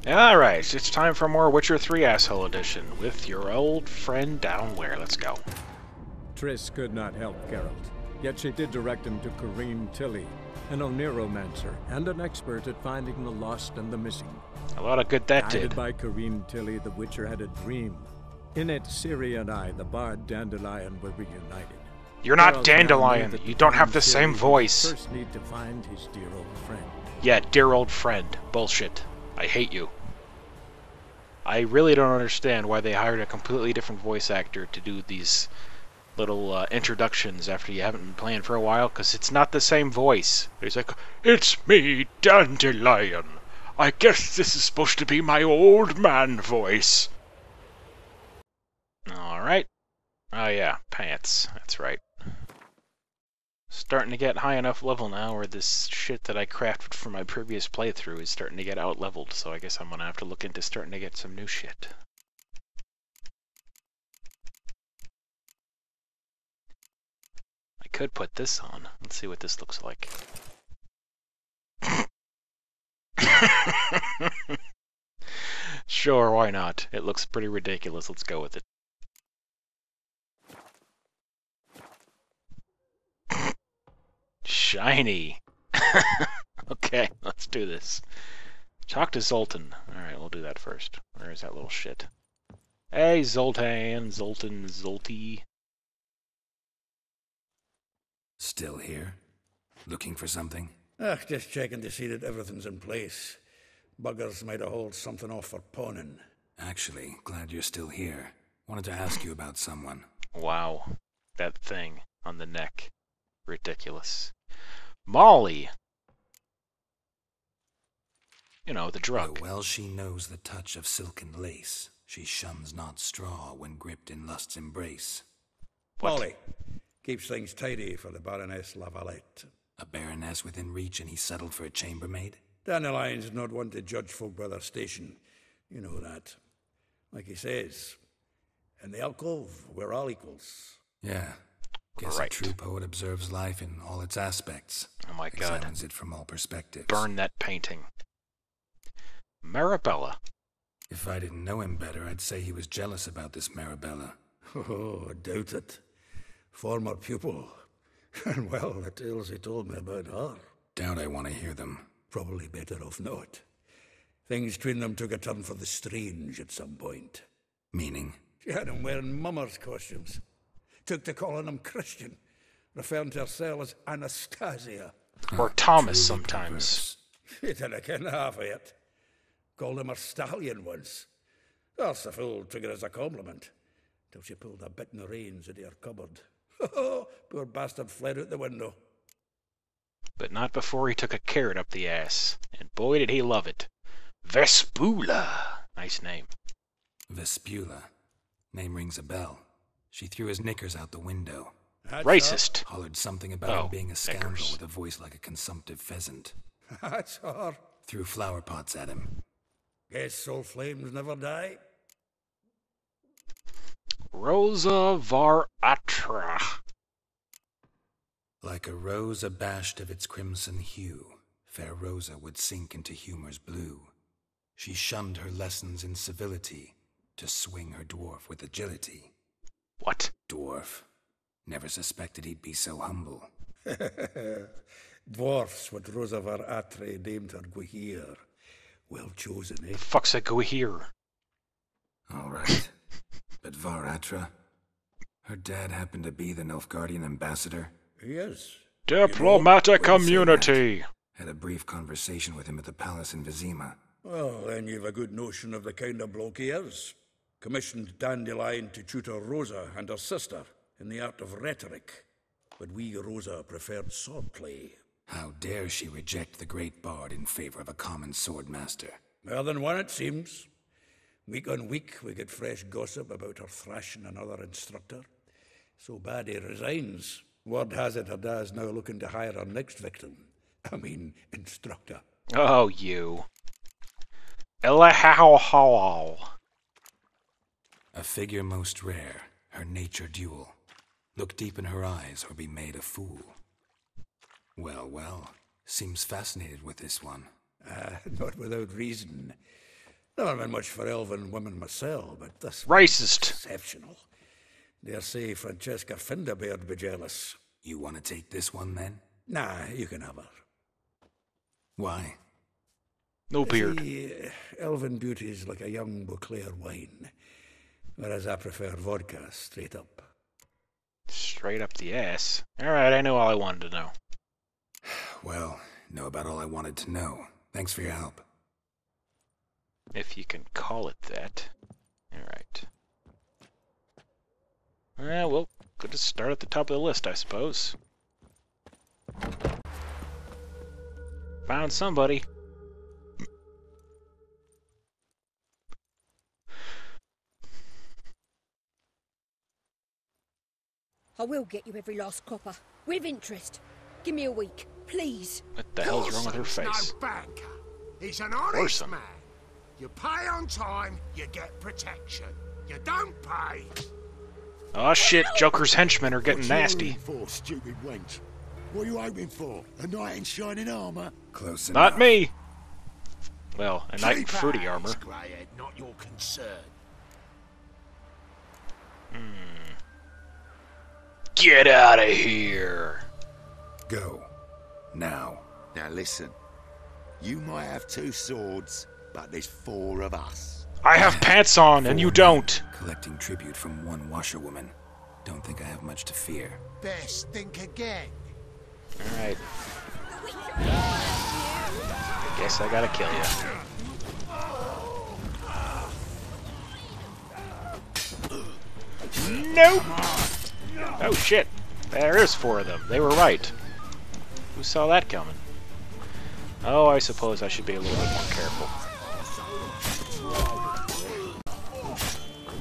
Alright, it's time for more Witcher 3 Asshole Edition with your old friend Downwhere. Let's go. Triss could not help Geralt, yet she did direct him to Corrine Tilly, an Oniromancer and an expert at finding the lost and the missing. A lot of good that Guided did. by Corrine Tilly, the Witcher had a dream. In it, Ciri and I, the bard Dandelion, were reunited. You're not Geralt Dandelion. knew that You don't have find the same Ciri, he'd voice. First need to find his dear old friend. Yeah, dear old friend. Bullshit. I hate you. I really don't understand why they hired a completely different voice actor to do these little introductions after you haven't been playing for a while, because it's not the same voice. He's like, "It's me, Dandelion. I guess this is supposed to be my old man voice." Alright. Oh yeah, pants. That's right. Starting to get high enough level now where this shit that I crafted for my previous playthrough is starting to get out-leveled, so I guess I'm gonna have to look into starting to get some new shit. I could put this on. Let's see what this looks like. Sure, why not? It looks pretty ridiculous. Let's go with it. Shiny. Okay, let's do this. Talk to Zoltan. Alright, we'll do that first. Where is that little shit? Hey, Zoltan, Zolty. Still here? Looking for something? Just checking to see that everything's in place. Buggers might have hauled something off for pawning. Actually, glad you're still here. Wanted to ask you about someone. Wow. That thing on the neck. Ridiculous. Molly! You know, the drug. Though well she knows the touch of silken lace, she shuns not straw when gripped in lust's embrace. What? Molly keeps things tidy for the Baroness Lavalette. A baroness within reach and he settled for a chambermaid? Dandelion's not one to judge folk by their station. You know that. Like he says, in the alcove, we're all equals. Yeah. Guess Right. a true poet observes life in all its aspects. Oh my god. Examines it from all perspectives. Burn that painting. Marabella. If I didn't know him better, I'd say he was jealous about this Marabella. Oh, I doubt it. Former pupil. And well, the tales he told me about her. Doubt I want to hear them. Probably better off not. Things between them took a turn for the strange at some point. Meaning? She had him wearing mummers' costumes. Took to calling him Christian, referring to herself as Anastasia. Or Thomas Truly sometimes. She didn't ken half of it. Called him her stallion once. That's the fool took it as a compliment. Till she pulled a bit in the reins into her cupboard. Poor bastard fled out the window. But not before he took a carrot up the ass. And boy did he love it. Vespula! Nice name. Vespula. Name rings a bell. She threw his knickers out the window. That's Racist. Hollered something about Oh, him being a scoundrel knickers. with a voice like a consumptive pheasant. Her. That's her. Threw flower pots at him. Guess soul flames never die. Rosa var Atra. Like a rose abashed of its crimson hue, fair Rosa would sink into humor's blue. She shunned her lessons in civility to swing her dwarf with agility. What? Dwarf. Never suspected he'd be so humble. Dwarfs what Rosa var Atre named her Guihir. Well chosen, eh? Fuck's a go here? All right. But Varatra? Her dad happened to be the Nilfgaardian ambassador. Yes. Diplomatic Wouldn't say community. Had a brief conversation with him at the palace in Vizima. Well, then you've a good notion of the kind of bloke he is. Commissioned Dandelion to tutor Rosa and her sister in the art of rhetoric. But we, Rosa, preferred swordplay. How dare she reject the great bard in favor of a common sword master? More than one, it seems. Week on week, we get fresh gossip about her thrashing another instructor. So bad he resigns. Word has it her dad's now looking to hire her next victim. I mean, instructor. Oh, you. Elahao. A figure most rare, her nature dual. Look deep in her eyes or be made a fool. Well, seems fascinated with this one. Not without reason. Never been much for elven women myself, but this Racist. exceptional. Dare say Francesca Finderbeard be jealous. You want to take this one then? Nah, you can have her. Why? No beard. See, elven beauty's like a young Beauclair wine, whereas I prefer vodka straight up. Straight up the ass. Alright, I know all I wanted to know. Well, know about all I wanted to know. Thanks for your help. If you can call it that. Alright. Well, good to start at the top of the list, I suppose. Found somebody. I will get you every last copper, with interest. Give me a week, please. What the hell's wrong with her face? No banker. He's an honest Orson. man. You pay on time, you get protection. You don't pay. Oh shit, Joker's henchmen are getting What nasty. you hoping for, stupid wench? What are you hoping for? A knight in shining armour? Close enough. Not me! Well, a knight in Keep fruity out, armor. Greyhead, not your concern. Get out of here! Go. Now. Now listen. You might have 2 swords, but there's 4 of us. I have pants on, and you don't! Collecting tribute from one washerwoman. Don't think I have much to fear. Best think again. Alright. I guess I gotta kill you. Nope! Oh shit. There is 4 of them. They were right. Who saw that coming? Oh, I suppose I should be a little bit more careful.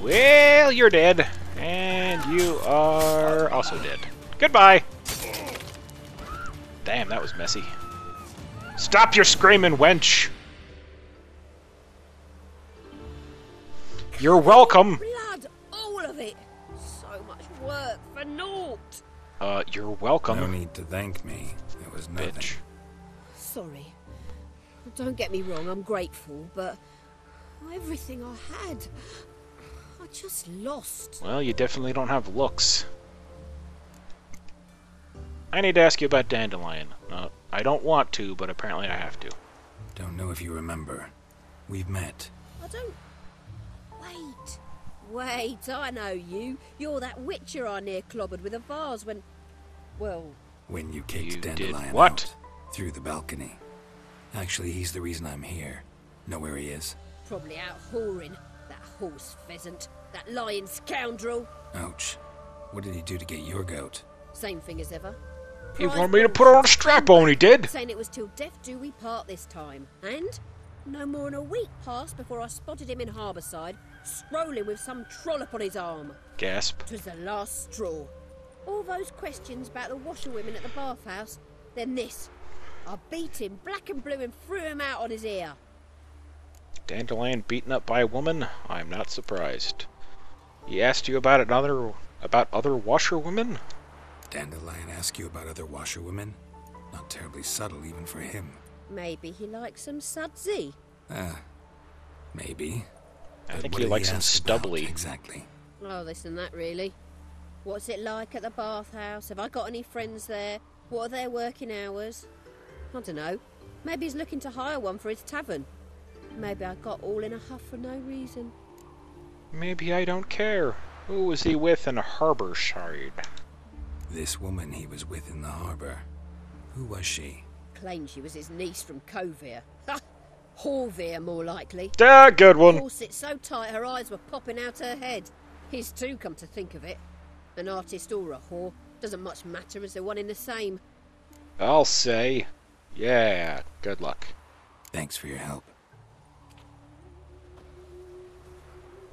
Well, you're dead. And you are also dead. Goodbye! Damn, that was messy. Stop your screaming, wench! You're welcome! Blood, all of it. So much work for naught. You're welcome. No need to thank me. It was nothing. Bitch. Sorry. Don't get me wrong, I'm grateful, but everything I had, I just lost. Well, you definitely don't have looks. I need to ask you about Dandelion. I don't want to, but apparently I have to. Don't know if you remember. We've met. I don't... Wait, I know you. You're that witcher I near clobbered with a vase when... Well... When you kicked You did Dandelion what? out. Through the balcony. Actually, he's the reason I'm here. Know where he is? Probably out whoring. That horse pheasant. That lying scoundrel. Ouch. What did he do to get your goat? Same thing as ever. He wanted me to put on a strap-on, he did! Saying it was till death do we part this time. And no more than a week passed before I spotted him in Harbourside, strolling with some trollop on his arm. Gasp. 'Twas the last straw. All those questions about the washerwomen at the bathhouse, then this. I beat him black and blue and threw him out on his ear. Dandelion beaten up by a woman? I'm not surprised. He asked you about other washerwomen? Dandelion ask you about other washerwomen? Not terribly subtle even for him. Maybe he likes some sudsy. Maybe. I But think what he did likes them ask about stubbly. Exactly. Oh, this and that, really. What's it like at the bathhouse? Have I got any friends there? What are their working hours? I don't know. Maybe he's looking to hire one for his tavern. Maybe I got all in a huff for no reason. Maybe I don't care. Who was he with in Harbourside? This woman he was with in the harbor. Who was she? Claimed she was his niece from Covere. Ha! Horvere, more likely. Ah, good one. Corset so tight her eyes were popping out her head. His too, come to think of it. An artist or a whore. Doesn't much matter as they're one in the same. I'll say. Yeah, good luck. Thanks for your help.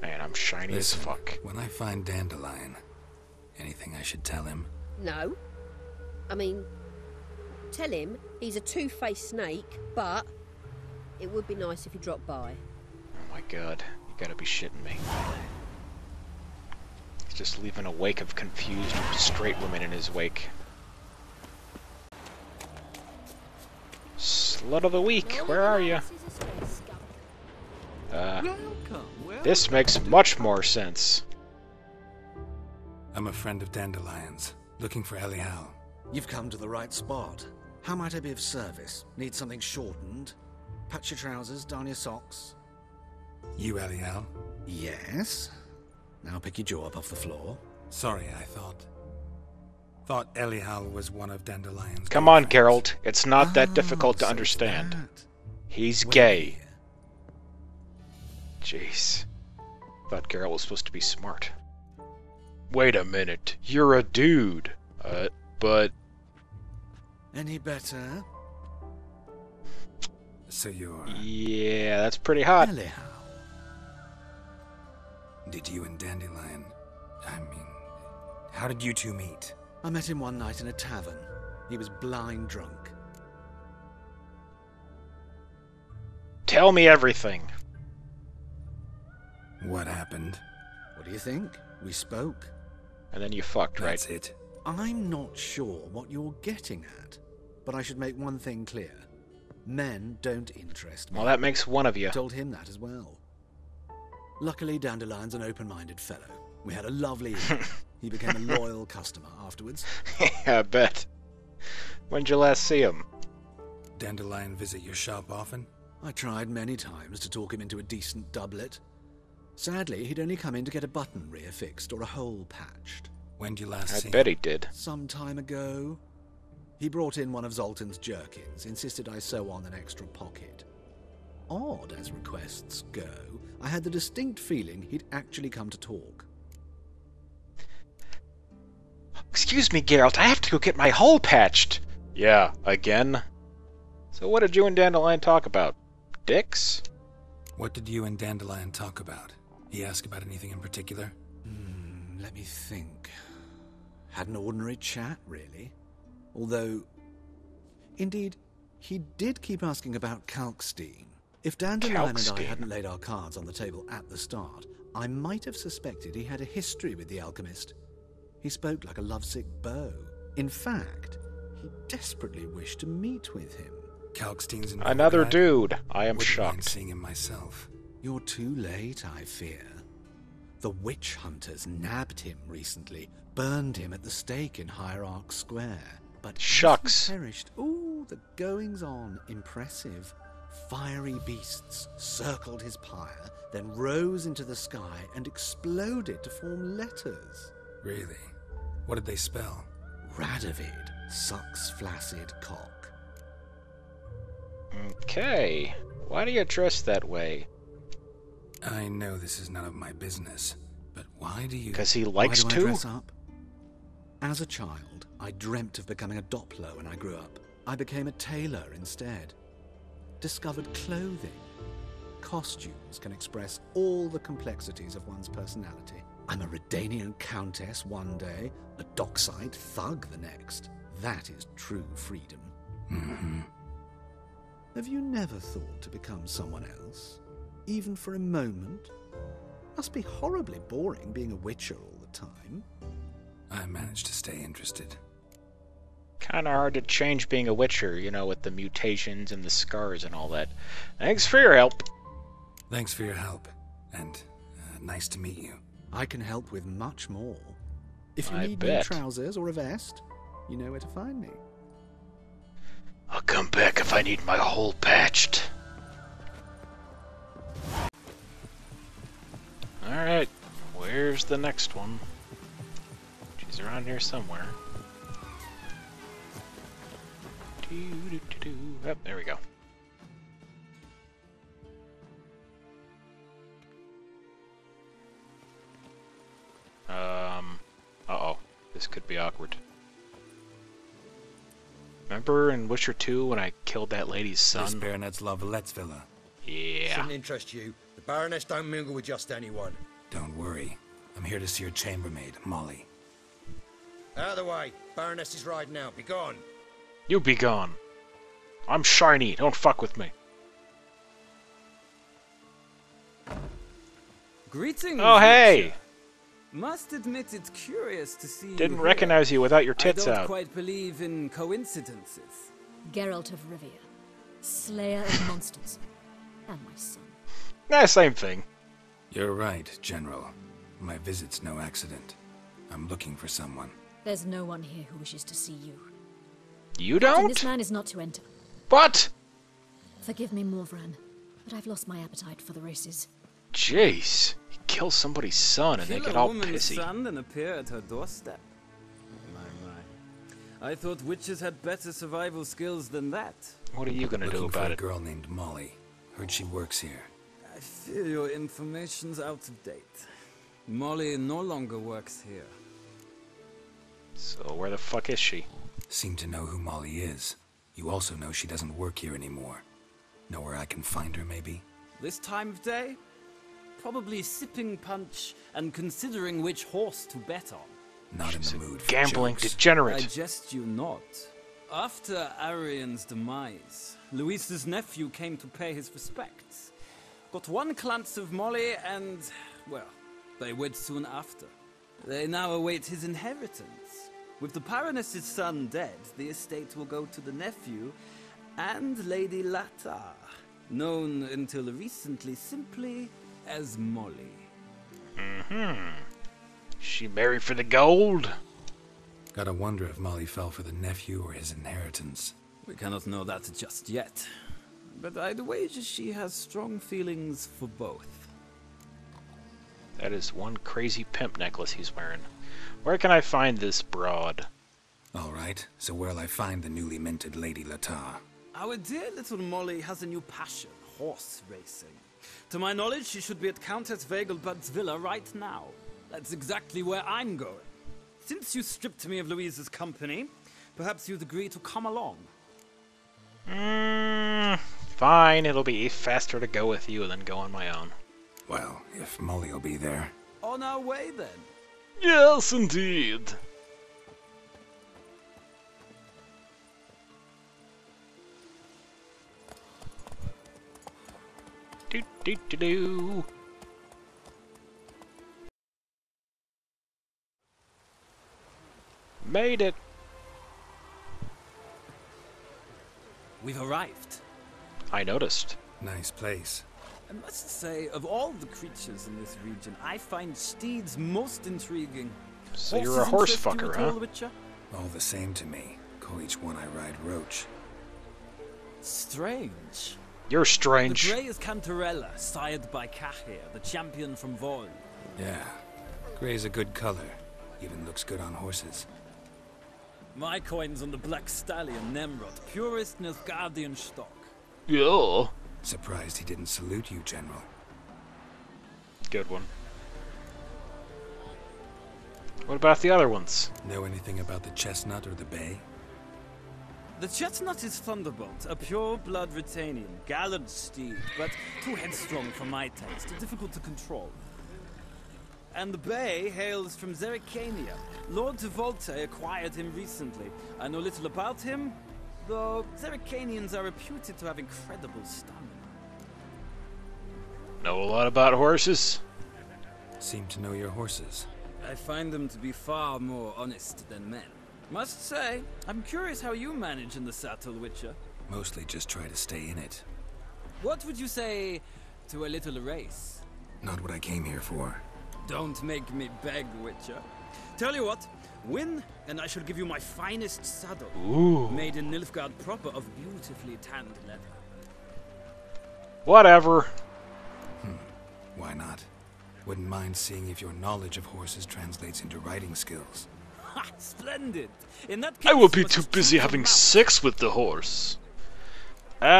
Man, I'm shiny as Listen, fuck. when I find Dandelion, anything I should tell him? No. I mean, tell him he's a two-faced snake, but it would be nice if he dropped by. Oh my god, you gotta be shitting me. He's just leaving a wake of confused straight women in his wake. Slut of the week, where are you? This makes much more sense. I'm a friend of Dandelion's, looking for Elial. You've come to the right spot. How might I be of service? Need something shortened? Patch your trousers, darn your socks. You Elial? Yes. Now pick your jaw up off the floor. Sorry, I thought Elial was one of Dandelion's. Come on, girlfriends. Geralt. It's not that difficult to so understand. it's that. He's Wait gay. here. Jeez. Thought Geralt was supposed to be smart. Wait a minute. You're a dude. But... Any better? So you're... Yeah, that's pretty hot. Elial. Did you and Dandelion... I mean... How did you two meet? I met him one night in a tavern. He was blind drunk. Tell me everything. What happened? What do you think? We spoke. And then you fucked, right? That's it. I'm not sure what you're getting at, but I should make one thing clear. Men don't interest me. Well, that makes one of you. I told him that as well. Luckily, Dandelion's an open-minded fellow. We had a lovely evening. He became a loyal customer afterwards. Yeah, I bet. When'd you last see him? Dandelion visit your shop often? I tried many times to talk him into a decent doublet. Sadly, he'd only come in to get a button reaffixed or a hole patched. When'd you last see I bet him? he did. Some time ago, he brought in one of Zoltan's jerkins, insisted I sew on an extra pocket. Odd as requests go, I had the distinct feeling he'd actually come to talk. Excuse me, Geralt, I have to go get my hole patched. Yeah, again? So what did you and Dandelion talk about? Dicks? What did you and Dandelion talk about? He asked about anything in particular? Let me think. Had an ordinary chat, really. Although, indeed, he did keep asking about Kalkstein. If Dandelion and I Kalkstein. hadn't laid our cards on the table at the start, I might have suspected he had a history with the alchemist. He spoke like a lovesick beau. In fact, he desperately wished to meet with him. Kalkstein's in Another Belgrade? dude. I am Wouldn't mind shocked. seeing him myself. You're too late, I fear. The witch hunters nabbed him recently, burned him at the stake in Hierarch Square. But Shucks. he perished. Ooh, the goings-on. Impressive. Fiery beasts circled his pyre, then rose into the sky and exploded to form letters. Really? What did they spell? Radovid sucks flaccid cock. Okay. Why do you dress that way? I know this is none of my business, but why do you... Because he likes Why do I to? dress up? As a child, I dreamt of becoming a Doppler when I grew up. I became a tailor instead. Discovered clothing. Costumes can express all the complexities of one's personality. I'm a Redanian countess one day, a dockside thug the next. That is true freedom. Mm-hmm. Have you never thought to become someone else? Even for a moment? Must be horribly boring being a witcher all the time. I managed to stay interested. Kinda hard to change being a witcher, you know, with the mutations and the scars and all that. Thanks for your help. Thanks for your help, and nice to meet you. I can help with much more. If you I need new bet. trousers or a vest, you know where to find me. I'll come back if I need my hole patched. Alright, where's the next one? She's around here somewhere. Oh, there we go. Uh-oh. This could be awkward. Remember in Witcher 2 when I killed that lady's This son? Baronet's Lavallette's villa. Yeah. Shouldn't interest you. The Baroness don't mingle with just anyone. Don't worry. I'm here to see your chambermaid, Molly. Out of the way. Baroness is riding out. Be gone. You be gone. I'm shiny. Don't fuck with me. Greetings. Oh, hey! Witcher. Must admit it's curious to see you Didn't here. recognize you without your I tits don't out. quite believe in coincidences. Geralt of Rivia, slayer of monsters, and my son. Same thing. You're right, General. My visit's no accident. I'm looking for someone. There's no one here who wishes to see you. You Captain, don't? this man is not to enter. What? Forgive me, Morvran, but I've lost my appetite for the races. Jeez. You kill somebody's son and they get all pissy. Son and appear at her doorstep. My. I thought witches had better survival skills than that. What are you gonna do about a it? Girl named Molly. Heard she works here. I fear your information's out of date. Molly no longer works here. So where the fuck is she? Seem to know who Molly is. You also know she doesn't work here anymore. Know where I can find her, maybe? This time of day? Probably sipping punch and considering which horse to bet on. Not in the mood for gambling jokes. degenerate. I jest you not. After Arian's demise, Luis's nephew came to pay his respects. Got one glance of Molly and, well, they wed soon after. They now await his inheritance. With the Baroness's son dead, the estate will go to the nephew and Lady Lata, known until recently simply as Molly. She married for the gold? Gotta wonder if Molly fell for the nephew or his inheritance. We cannot know that just yet, but I'd wager she has strong feelings for both. That is one crazy pimp necklace he's wearing. Where can I find this broad? Alright, so where'll I find the newly minted Lady Lata? Our dear little Molly has a new passion, horse racing. To my knowledge, she should be at Countess Vegelbud's villa right now. That's exactly where I'm going. Since you stripped me of Louise's company, perhaps you'd agree to come along. Fine, it'll be faster to go with you than go on my own. Well, if Molly'll be there. On our way, then. Yes, indeed. Do. Made it. We've arrived. I noticed. Nice place. I must say, of all the creatures in this region, I find steeds most intriguing. So you're a horse interest you fucker, at all, huh? Witcher? All the same to me. Call each one I ride Roach. Strange. You're strange. The grey is Cantarella, sired by Cahir, the champion from Vol. Yeah. Gray's a good color. Even looks good on horses. My coin's on the Black Stallion, Nemrod, purest Nilfgaardian stock. Yeah. Surprised he didn't salute you, General. Good one. What about the other ones? Know anything about the Chestnut or the Bay? The Chestnut is Thunderbolt, a pure-blood Retanian, gallant steed, but too headstrong for my taste, difficult to control. And the Bay hails from Zerrikania. Lord de Volte acquired him recently. I know little about him, though Zerrikanians are reputed to have incredible stamina. Know a lot about horses? Seem to know your horses. I find them to be far more honest than men. Must say, I'm curious how you manage in the saddle, Witcher. Mostly just try to stay in it. What would you say to a little race? Not what I came here for. Don't make me beg, Witcher. Tell you what, win, and I shall give you my finest saddle. Ooh. Made in Nilfgaard proper of beautifully tanned leather. Whatever. Why not? Wouldn't mind seeing if your knowledge of horses translates into riding skills. Ha! Splendid! In that case, I will be let's too choose busy a having mount. sex with the horse. I'll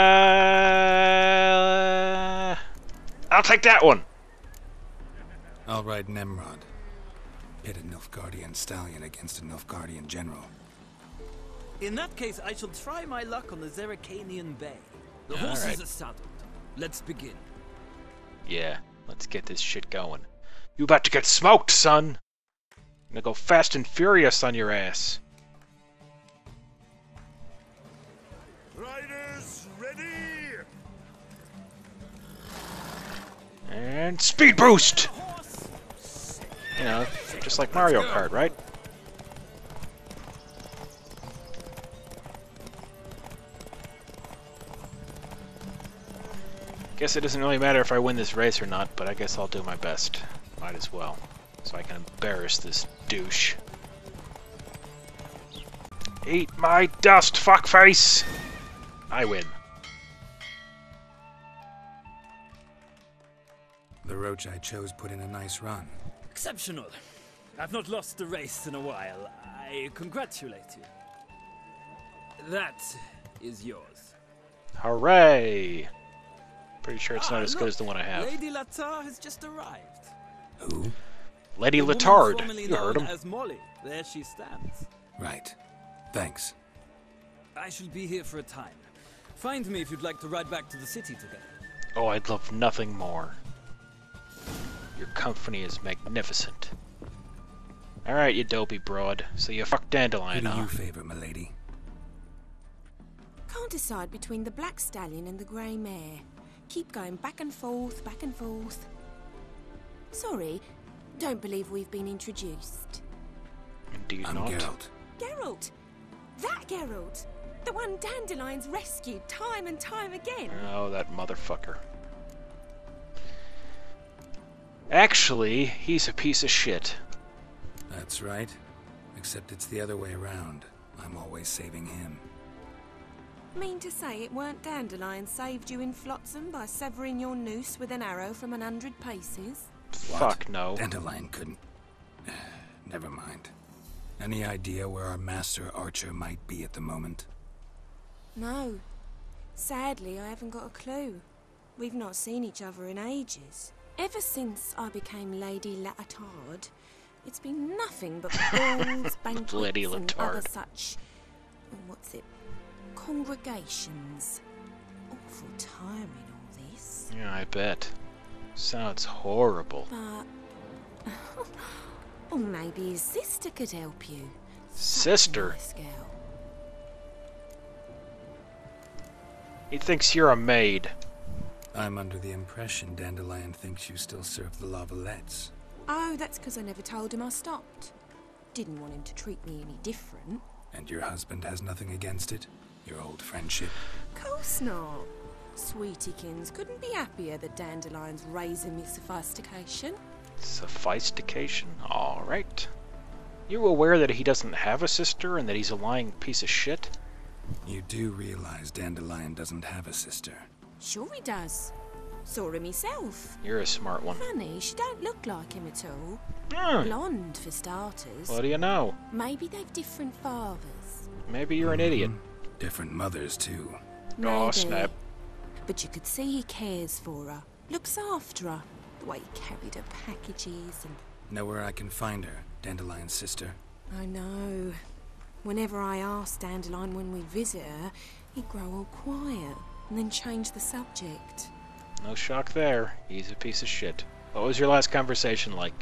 take that one. I'll ride Nemrod. Pit a Nilfgaardian stallion against a Nilfgaardian general. In that case, I shall try my luck on the Zerrikanian Bay. The All horses right. are saddled. Let's begin. Yeah, let's get this shit going. You about to get smoked, son. I'm gonna go fast and furious on your ass. Riders, ready! And speed boost! You know, just like Mario Kart, right? Guess it doesn't really matter if I win this race or not, but I guess I'll do my best. Might as well. So I can embarrass this douche. Eat my dust, fuckface! I win. The roach I chose put in a nice run. Exceptional. I've not lost a race in a while. I congratulate you. That is yours. Hooray! Pretty sure it's not as good as the one I have. Lady Latar has just arrived. Who? Lady The woman Letard. formerly You heard known him. as Molly. There she stands. Right. Thanks. I shall be here for a time. Find me if you'd like to ride back to the city together. Oh, I'd love nothing more. Your company is magnificent. Alright, you dopey broad. So you fuck Who Dandelion, do huh? you favor, milady? Can't decide between the black stallion and the grey mare. Keep going back and forth, back and forth. Sorry, don't believe we've been introduced. Indeed I'm not. Geralt. Geralt! That Geralt! The one Dandelion's rescued time and time again! Oh, that motherfucker. Actually, he's a piece of shit. That's right. Except it's the other way around. I'm always saving him. Mean to say it weren't Dandelion saved you in Flotsam by severing your noose with an arrow from 100 paces? What? Fuck no. Dandelion couldn't. Never mind. Any idea where our master archer might be at the moment? No. Sadly, I haven't got a clue. We've not seen each other in ages. Ever since I became Lady Latard, it's been nothing but balls, banquets, Lady and other Latard. such... what's it? Congregations. Awful tiring, all this. Yeah, I bet. Sounds horrible. But... or maybe his sister could help you. Sister? Such a nice girl. He thinks you're a maid. I'm under the impression Dandelion thinks you still serve the Lavalettes. Oh, that's because I never told him I stopped. Didn't want him to treat me any different. And your husband has nothing against it? Your old friendship? Course not. Sweetiekins couldn't be happier that Dandelion's raising me sophistication. Sophistication? Alright. You aware that he doesn't have a sister and that he's a lying piece of shit? You do realize Dandelion doesn't have a sister. Sure he does. Saw him myself. You're a smart one. Funny, she don't look like him at all. Hmm. Blonde, for starters. What do you know? Maybe they've different fathers. Maybe you're an idiot. Different mothers, too. Maybe. Oh, snap. But you could see he cares for her. Looks after her. The way he carried her packages and... Know where I can find her, Dandelion's sister? I know. Whenever I asked Dandelion when we'd visit her, he'd grow all quiet and then change the subject. No shock there. He's a piece of shit. What was your last conversation like?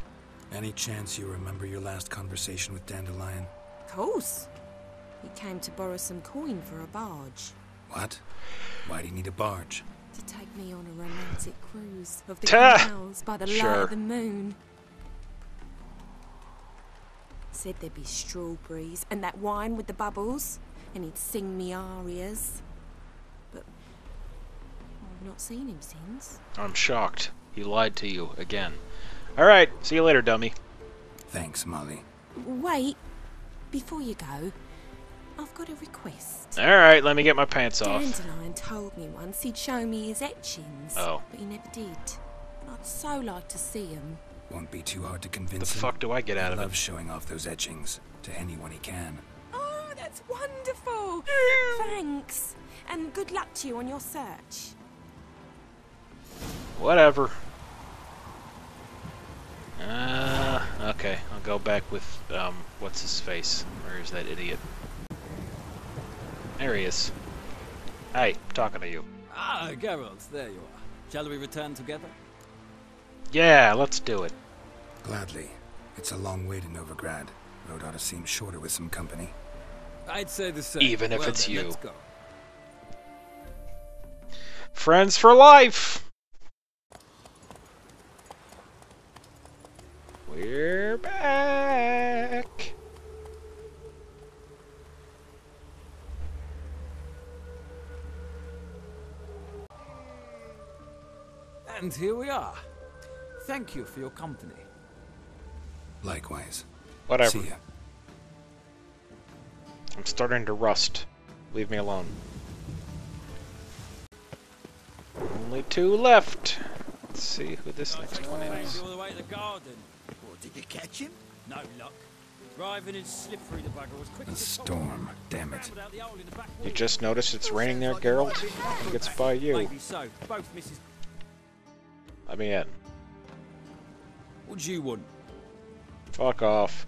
Any chance you remember your last conversation with Dandelion? Of course. He came to borrow some coin for a barge. What? Why do you need a barge? To take me on a romantic cruise of the Ta! canals by the light Sure. of the moon. Said there'd be strawberries and that wine with the bubbles, and he'd sing me arias. But I've not seen him since. I'm shocked. He lied to you again. Alright, see you later, dummy. Thanks, Molly. Wait, before you go, I've got a request. Alright, let me get my pants off. Dandelion told me once he'd show me his etchings, Oh. but he never did. I'd so like to see them. Won't be too hard to The convince him. fuck do I get out He of it? loves showing off those etchings to anyone he can. Oh, that's wonderful! Thanks, and good luck to you on your search. Whatever. Okay, I'll go back with, what's his face? Where is that idiot? There he is. Hey, I'm talking to you. Ah, Geralt, there you are. Shall we return together? Yeah, let's do it. Gladly. It's a long way to Novigrad. Road ought to seem shorter with some company. I'd say the same. Even if Well it's then, you. Let's go. Friends for life! We're back! And here we are. Thank you for your company. Likewise. Whatever. See ya. I'm starting to rust. Leave me alone. Only 2 left. Let's see who this next one is. All the way to the garden. What, did you catch him? No luck. Driving and slippery, the bugger was quick A as a storm, damn it. You just noticed it's raining there, Geralt? I think it's by you. Maybe so. Both Mrs. Let me in. What do you want? Fuck off.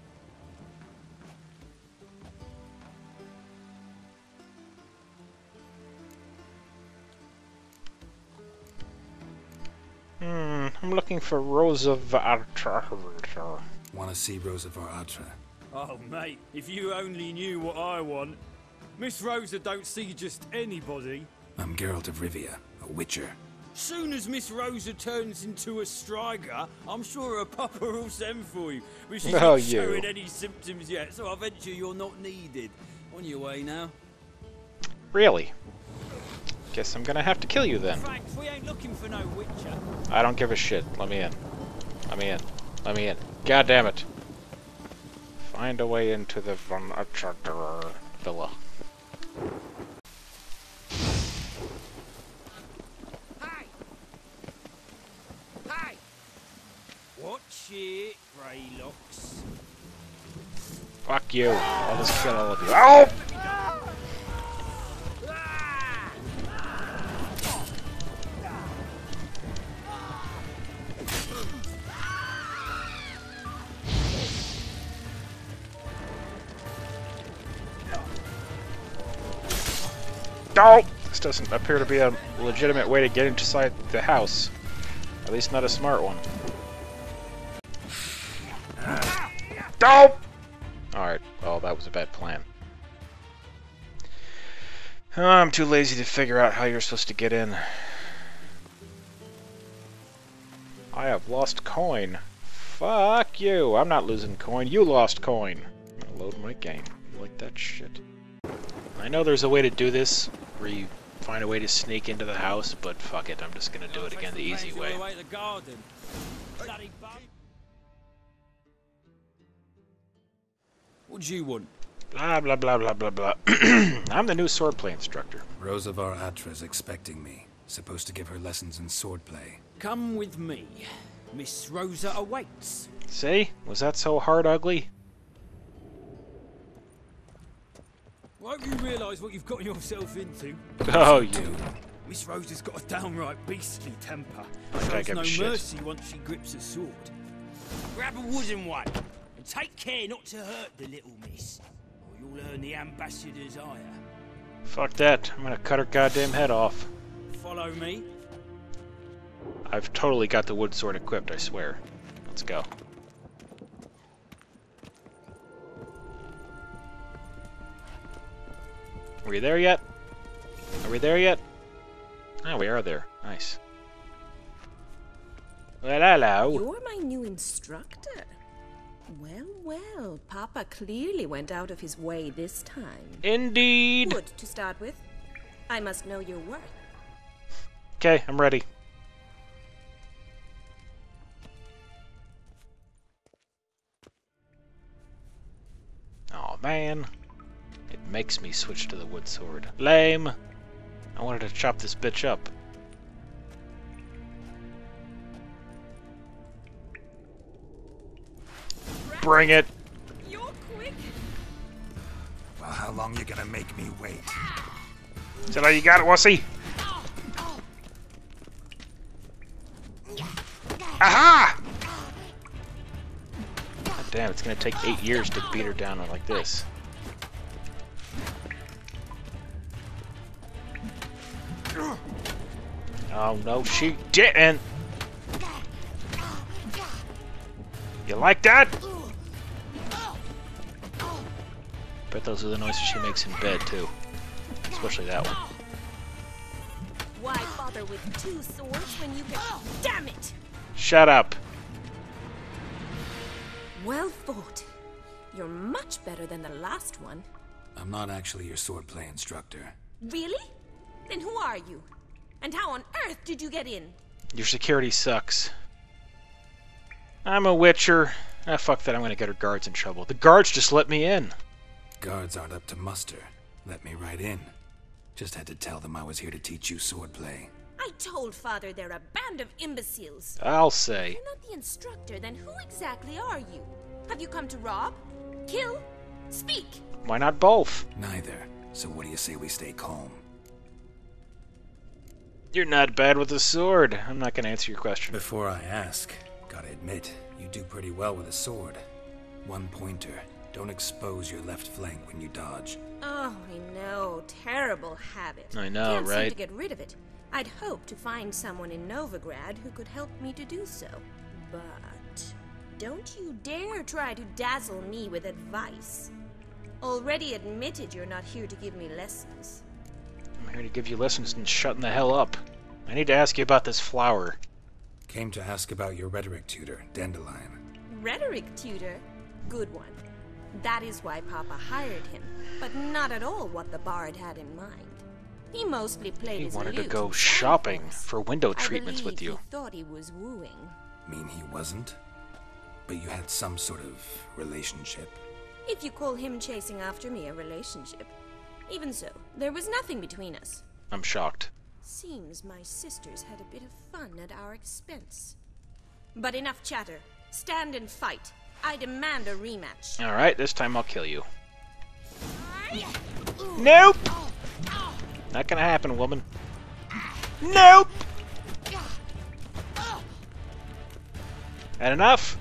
I'm looking for Rosa of Atra. Want to see Rosa of Atra? Oh, mate, if you only knew what I want. Miss Rosa don't see just anybody. I'm Geralt of Rivia, a witcher. Soon as Miss Rosa turns into a striker, I'm sure her papa will send for you. But she's not showing any symptoms yet, so I venture you're not needed. On your way now. Really? Guess I'm gonna have to kill you then. Thanks, we ain't looking for no witcher. I don't give a shit. Let me in. Let me in. Let me in. God damn it. Find a way into the Von Atchader villa. Hey! Watch it, Greylocks. Fuck you. I'll just kill all of you. Ow! No! This doesn't appear to be a legitimate way to get inside the house. At least not a smart one. No! Alright, well, that was a bad plan. I'm too lazy to figure out how you're supposed to get in. I have lost coin. Fuck you! I'm not losing coin. You lost coin. I'm gonna load my game. You like that shit? I know there's a way to do this, where you find a way to sneak into the house, but fuck it, I'm just gonna do it again the easy way. What do you want? Blah blah blah blah blah blah. I'm the new swordplay instructor. Rosa of Atra's expecting me. Supposed to give her lessons in swordplay. Come with me. Miss Rosa awaits. See? Was that so hard ugly? I hope you realise what you've got yourself into. Oh, you. Miss Rosa's got a downright beastly temper. I Shows no shit. mercy once she grips a sword. Grab a wooden one, and take care not to hurt the little miss, or you'll earn the ambassador's ire. Fuck that. I'm gonna cut her goddamn head off. Follow me. I've totally got the wood sword equipped, I swear. Let's go. Are we there yet? Are we there yet? Oh, we are there. Nice. Well, hello. You're my new instructor. Well, well, Papa clearly went out of his way this time. Indeed. Good to start with. I must know your worth. Okay, I'm ready. Oh man. It makes me switch to the wood sword. Lame! I wanted to chop this bitch up. Bring it! You're quick. Well, how long you gonna make me wait? Is that all you got, wussy? Aha! God damn, it's gonna take 8 years to beat her down like this. Oh no, she didn't! You like that? Bet those are the noises she makes in bed too. Especially that one. Why bother with two swords when you can... Damn it! Shut up! Well fought. You're much better than the last one. I'm not actually your swordplay instructor. Really? Then who are you? And how on earth did you get in? Your security sucks. I'm a witcher. Ah, fuck that, I'm gonna get our guards in trouble. The guards just let me in. Guards aren't up to muster. Let me right in. Just had to tell them I was here to teach you swordplay. I told Father they're a band of imbeciles. I'll say. If you're not the instructor, then who exactly are you? Have you come to rob? Kill? Speak! Why not both? Neither. So what do you say we stay calm? You're not bad with a sword. I'm not gonna answer your question. Before I ask, gotta admit, you do pretty well with a sword. One pointer. Don't expose your left flank when you dodge. Oh, I know. Terrible habit. I know, Can't right? seem to get rid of it. I'd hoped to find someone in Novigrad who could help me to do so. But don't you dare try to dazzle me with advice. Already admitted you're not here to give me lessons. I'm here to give you lessons and shutting the hell up. I need to ask you about this flower. Came to ask about your rhetoric tutor, Dandelion. Rhetoric tutor? Good one. That is why Papa hired him, but not at all what the bard had in mind. He mostly played his He wanted to lute go and sang shopping us. for window I treatments with believe you. He thought he was wooing. Mean he wasn't? But you had some sort of relationship. If you call him chasing after me a relationship. Even so, there was nothing between us. I'm shocked. Seems my sisters had a bit of fun at our expense. But enough chatter. Stand and fight. I demand a rematch. Alright, this time I'll kill you. Nope! Not gonna happen, woman. Nope! Had enough?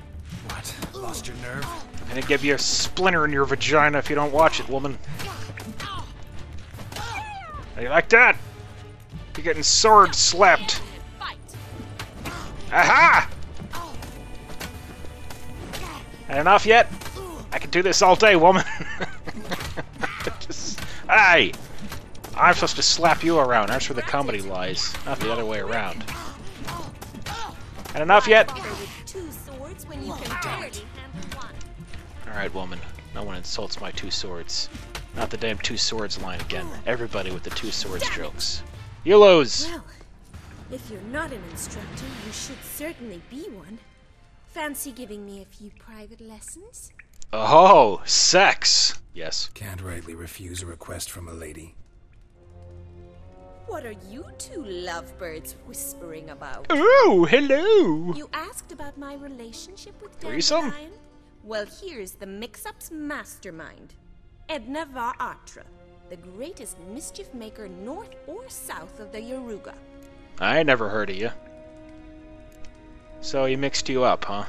What? Lost your nerve? I'm gonna give you a splinter in your vagina if you don't watch it, woman. How you like that? You're getting sword slapped. Aha! Had enough yet? I can do this all day, woman. Hey! I'm supposed to slap you around. That's where the comedy lies, not the other way around. Had enough yet? Alright, woman. No one insults my two swords. Not the damn two swords line again. Everybody with the two swords jokes. You lose! Well, if you're not an instructor, you should certainly be one. Fancy giving me a few private lessons? Oh, sex! Yes. Can't rightly refuse a request from a lady. What are you two lovebirds whispering about? Oh, hello! You asked about my relationship with Threesome? Dandelion? Well, here's the mix-up's mastermind. Edna var Atra, the greatest mischief maker north or south of the Yaruga. I never heard of you. So he mixed you up, huh?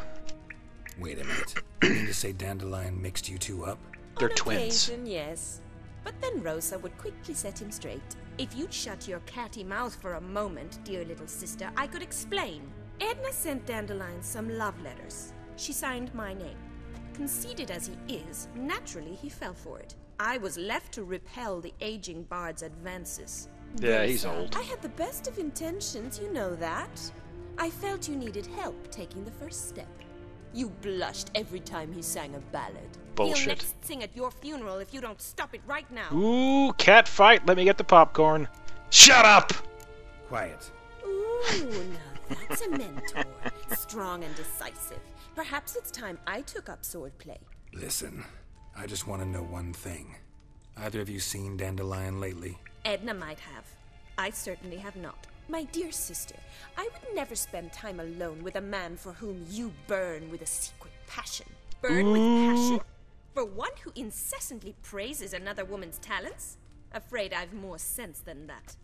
Wait a minute. You mean to say Dandelion mixed you two up? They're On twins. occasion, yes. But then Rosa would quickly set him straight. If you'd shut your catty mouth for a moment, dear little sister, I could explain. Edna sent Dandelion some love letters. She signed my name. Conceited as he is, naturally he fell for it. I was left to repel the aging bard's advances. Yeah, he's old. I had the best of intentions, you know that. I felt you needed help taking the first step. You blushed every time he sang a ballad. Bullshit. He'll next sing at your funeral if you don't stop it right now. Ooh, cat fight. Let me get the popcorn. Shut up! Quiet. Ooh, now that's a mentor. Strong and decisive. Perhaps it's time I took up swordplay. Listen, I just want to know one thing. Either of you seen Dandelion lately? Edna might have. I certainly have not. My dear sister, I would never spend time alone with a man for whom you burn with a secret passion. Burn with passion? For one who incessantly praises another woman's talents? Afraid I've more sense than that.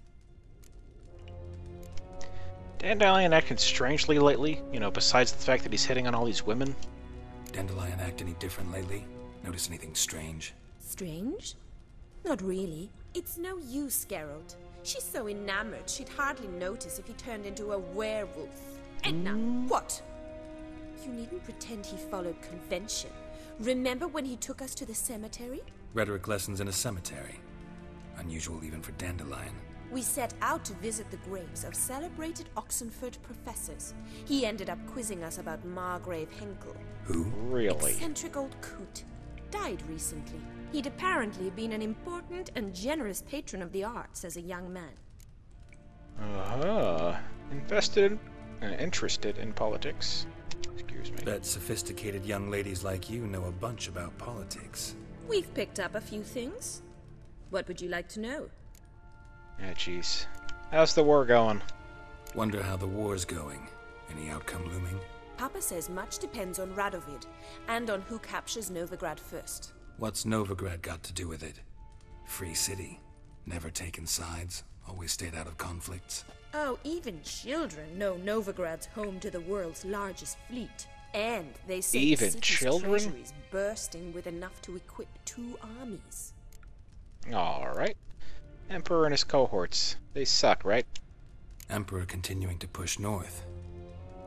Dandelion acting strangely lately, you know, besides the fact that he's hitting on all these women. Dandelion act any different lately? Notice anything strange? Strange? Not really. It's no use, Geralt. She's so enamored she'd hardly notice if he turned into a werewolf. Edna, what? You needn't pretend he followed convention. Remember when he took us to the cemetery? Rhetoric lessons in a cemetery. Unusual even for Dandelion. We set out to visit the graves of celebrated Oxenford professors. He ended up quizzing us about Margrave Henkel. Who? Really? Eccentric old coot. Died recently. He'd apparently been an important and generous patron of the arts as a young man. Invested in interested in politics. Excuse me. Bet sophisticated young ladies like you know a bunch about politics. We've picked up a few things. What would you like to know? Yeah, jeez. How's the war going? Wonder how the war's going. Any outcome looming? Papa says much depends on Radovid, and on who captures Novigrad first. What's Novigrad got to do with it? Free city. Never taken sides. Always stayed out of conflicts. Oh, even children know Novigrad's home to the world's largest fleet. And they say Even the city's children? treasury's bursting with enough to equip 2 armies. Alright. Emperor and his cohorts. They suck, right? Emperor continuing to push north.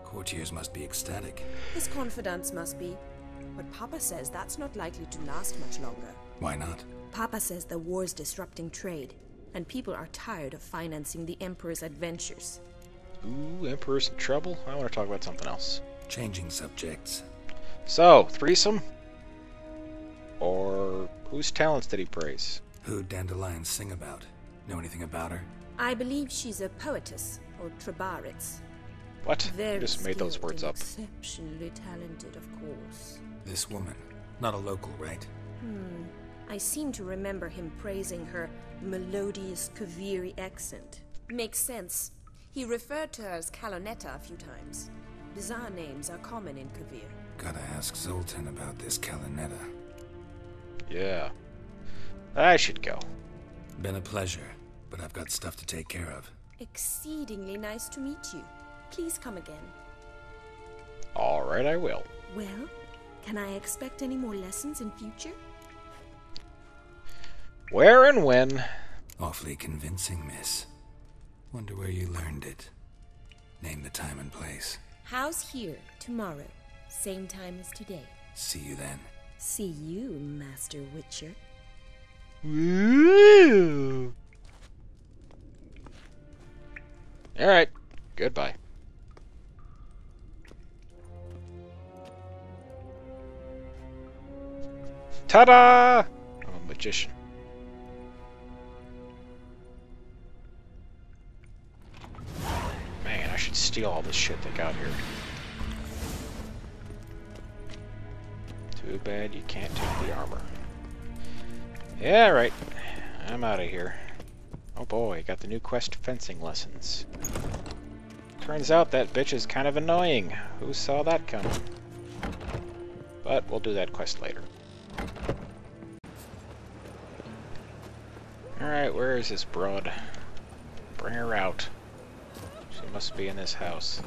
Courtiers must be ecstatic. His confidants must be. But Papa says that's not likely to last much longer. Why not? Papa says the war's disrupting trade, and people are tired of financing the Emperor's adventures. Ooh, Emperor's in trouble? I want to talk about something else. Changing subjects. So, threesome? Or whose talents did he praise? Who'd Dandelion sing about? Know anything about her? I believe she's a poetess, or Trebaritz. What? Very You just made those skilled words and up. Exceptionally talented, of course. This woman. Not a local, right? I seem to remember him praising her melodious Kaviri accent. Makes sense. He referred to her as Kalonetta a few times. Bizarre names are common in Kavir. Gotta ask Zoltan about this Kalonetta. Yeah. I should go. Been a pleasure, but I've got stuff to take care of. Exceedingly nice to meet you. Please come again. Alright, I will. Well, can I expect any more lessons in future? Where and when? Awfully convincing, miss. Wonder where you learned it. Name the time and place. House here, tomorrow. Same time as today. See you then. See you, Master Witcher. Woo! Alright, goodbye. Ta-da! I'm a magician. Man, I should steal all this shit they got here. Too bad you can't take the armor. Yeah, right. I'm out of here. Oh boy, got the new quest fencing lessons. Turns out that bitch is kind of annoying. Who saw that coming? But we'll do that quest later. Alright, where is this broad? Bring her out. She must be in this house.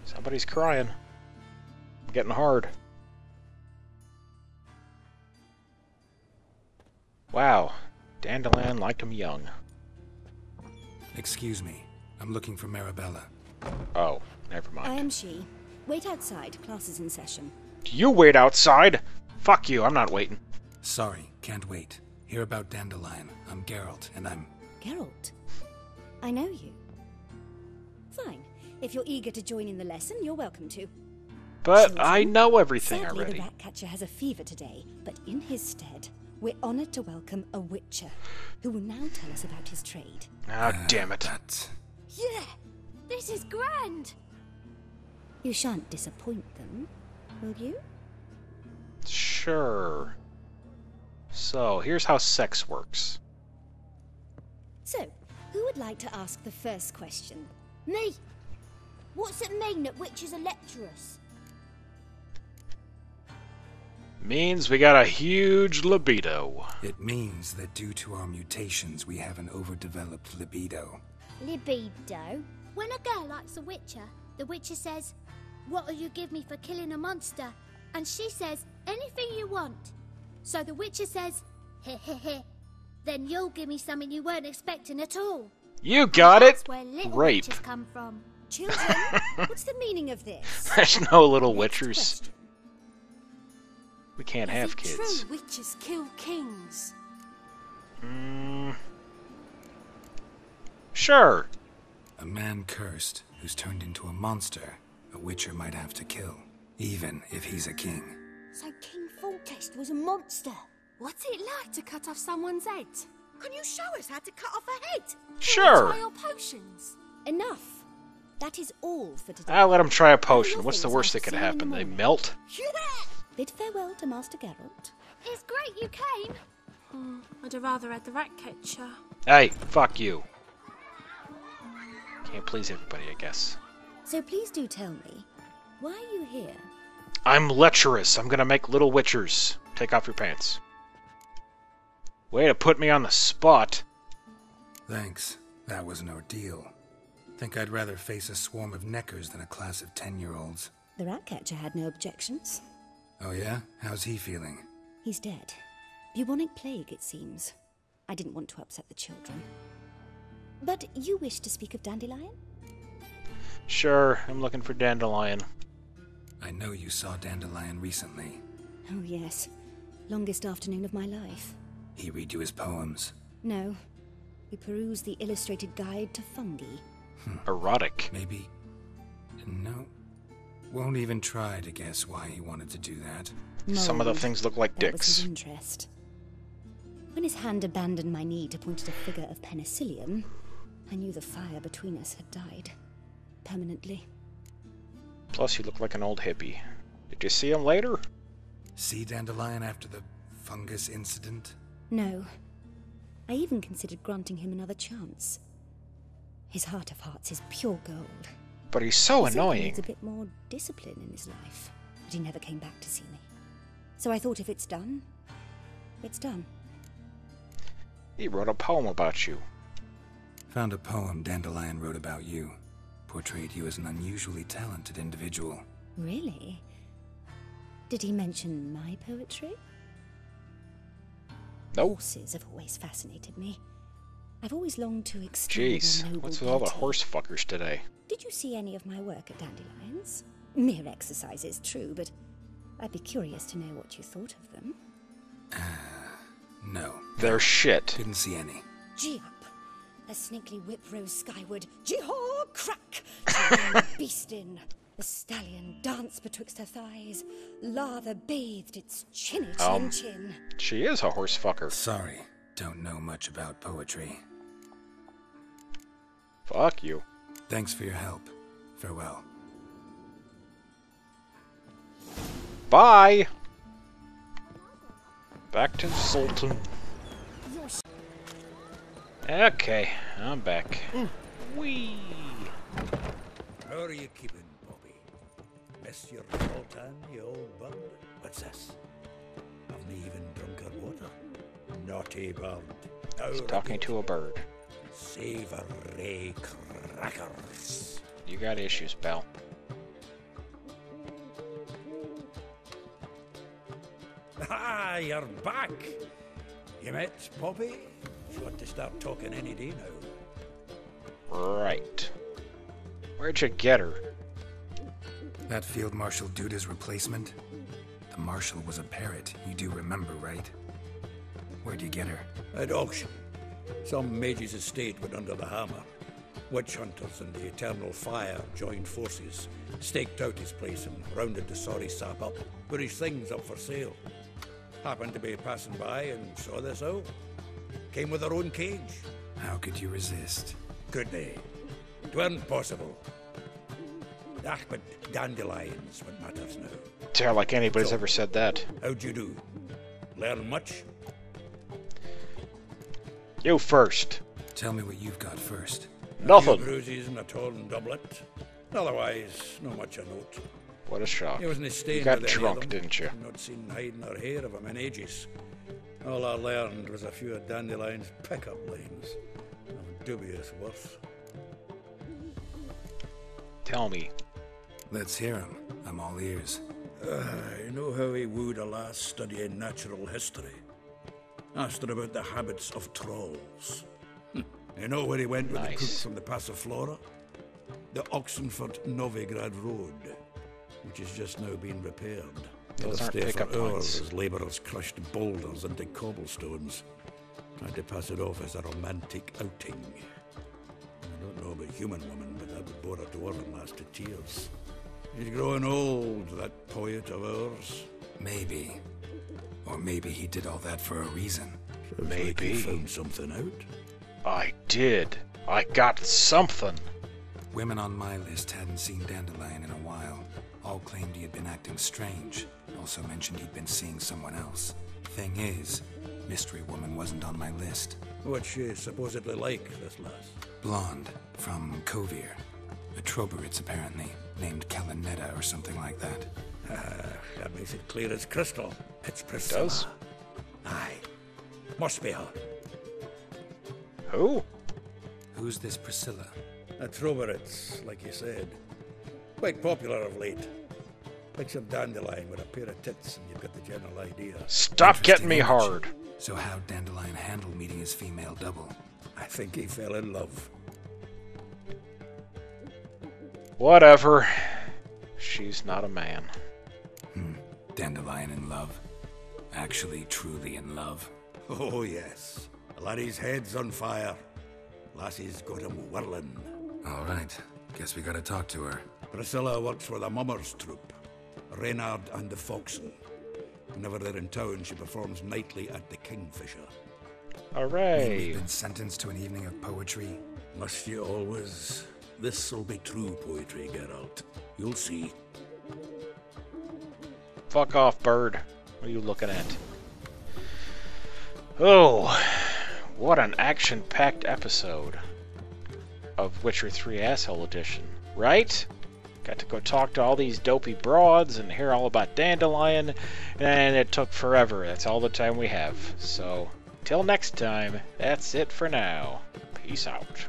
Somebody's crying. I'm getting hard. Wow, Dandelion liked him young. Excuse me. I'm looking for Marabella. Oh, never mind. I am she. Wait outside. Class is in session. Do you wait outside? Fuck you, I'm not waiting. Sorry, can't wait. Hear about Dandelion. I'm Geralt, and I'm... Geralt? I know you. Fine. If you're eager to join in the lesson, you're welcome to. But Children, I know everything sadly, already. the Ratcatcher has a fever today, but in his stead, we're honoured to welcome a Witcher, who will now tell us about his trade. Ah, damn it. Yeah! This is grand! You shan't disappoint them, will you? Sure. So, here's how sex works. So, who would like to ask the first question? Me! What's it mean that witches are lecturers? Means we got a huge libido. It means that due to our mutations, we have an overdeveloped libido. Libido? When a girl likes a witcher, the witcher says, "What'll you give me for killing a monster?" And she says, "Anything you want." So the witcher says, "Heh heh heh. Then you'll give me something you weren't expecting at all." You got it! That's where little Rape. witches come from. Children, what's the meaning of this? There's no little Next witchers. question. We can't have kids. True witches kill kings. Sure. A man cursed who's turned into a monster, a witcher might have to kill, even if he's a king. So King Foltest was a monster. What's it like to cut off someone's head? Can you show us how to cut off a head? Sure. Try your potions. Enough. That is all for today. I'll let him try a potion. What's the worst that could happen? They melt? Bid farewell to Master Geralt. It's great you came. Oh, I'd have rather had the rat catcher. Hey, fuck you. Can't please everybody, I guess. So please do tell me, why are you here? I'm lecherous. I'm gonna make little witchers. Take off your pants. Way to put me on the spot. Thanks. That was an ordeal. Think I'd rather face a swarm of neckers than a class of 10-year-olds. The Ratcatcher had no objections. Oh yeah? How's he feeling? He's dead. Bubonic plague, it seems. I didn't want to upset the children. But you wish to speak of Dandelion? Sure, I'm looking for Dandelion. I know you saw Dandelion recently. Oh yes. Longest afternoon of my life. He read you his poems? No. We perused the illustrated guide to fungi. Erotic. Maybe. No. Won't even try to guess why he wanted to do that. Some of the things look like that was dicks. his interest. When his hand abandoned my knee to point at a figure of penicillium, I knew the fire between us had died. Permanently. Plus, you look like an old hippie. Did you see him later? See Dandelion after the fungus incident? No. I even considered granting him another chance. His heart of hearts is pure gold. But he's so He simply annoying. needs a bit more discipline in his life. But he never came back to see me. So I thought if it's done, it's done. He wrote a poem about you. Found a poem Dandelion wrote about you. Portrayed you as an unusually talented individual. Really? Did he mention my poetry? Nope. Horses have always fascinated me. I've always longed to explore their Jeez, noble what's with all the beauty. horse fuckers today? Did you see any of my work at Dandelion's? Mere exercise is true, but I'd be curious to know what you thought of them. No. They're shit. Didn't see any. Gee up! A snaky whip rose skyward. Gee-haw! Crack! The beast in. The stallion danced betwixt her thighs. Lather bathed its chinny chin. She is a horse fucker. Sorry. Don't know much about poetry. Fuck you. Thanks for your help. Farewell. Bye! Back to Sultan. Okay, I'm back. Whee! How are you keeping, Bobby? Miss your Sultan, you old bug? What's this? Haven't even drunk her water? Naughty bird. He's talking to a bird. Savory crackers. You got issues, pal. Ah, you're back. You met Bobby? You want to start talking any day now. Right. Where'd you get her? That Field Marshal Duda's replacement? The Marshal was a parrot, you do remember, right? Where'd you get her? At auction. Some mage's estate went under the hammer. Witch hunters and the Eternal Fire joined forces, staked out his place and rounded the sorry sap up, put his things up for sale. Happened to be passing by and saw this out. Came with their own cage. How could you resist? Could they? It weren't possible. Ah, but Dandelion's what matters now. Sound like anybody's ever said that. How'd you do? Learn much? You first. Tell me what you've got first. Nothing. A few bruises and a torn doublet. Otherwise, not much a note. What a shock. He wasn't staying You got with any of drunk, them. didn't you? Not seen hiding or hair of him in ages. All I learned was a few of Dandelion's pickup lines of dubious worth. Tell me. Let's hear him. I'm all ears. I know how he wooed a lass studying natural history. Asked her about the habits of trolls. You know where he went with the cook from the Passiflora? The Oxenford-Novigrad Road, which is just now being repaired. Those aren't Stay pickup for lines. hours as labourers crushed boulders into cobblestones. Tried to pass it off as a romantic outing. I don't know about human woman, but that would bore a dwarven lass to tears. He's growing old, that poet of ours. Maybe. Or maybe he did all that for a reason. Sounds like you found something out. I did. I got something. Women on my list hadn't seen Dandelion in a while. All claimed he had been acting strange. Also mentioned he'd been seeing someone else. Thing is, Mystery Woman wasn't on my list. What's she supposedly like, this lass? Blonde, from Kovir. A Troberitz, apparently, named Kalanetta or something like that. That makes it clear as crystal. It's Priscilla. Does? Aye. Must be her. Who? Who's this Priscilla? A Troberitz, like you said. Quite popular of late. Picture Dandelion with a pair of tits and you've got the general idea. Stop getting me hard. So how'd Dandelion handle meeting his female double? I think he fell in love. Whatever. She's not a man. Dandelion in love. Actually, truly in love. Oh, yes. The laddie's head's on fire. Lassie's got him whirling. All right. Guess we gotta talk to her. Priscilla works for the Mummers troupe. Reynard and the Foxen. Whenever they're in town, she performs nightly at the Kingfisher. Hooray! We've been sentenced to an evening of poetry. Must you always? This'll be true poetry, Geralt. You'll see. Fuck off, bird. What are you looking at? Oh, what an action-packed episode of Witcher 3 Asshole Edition, right? Got to go talk to all these dopey broads and hear all about Dandelion, and it took forever. That's all the time we have. So, till next time, that's it for now. Peace out.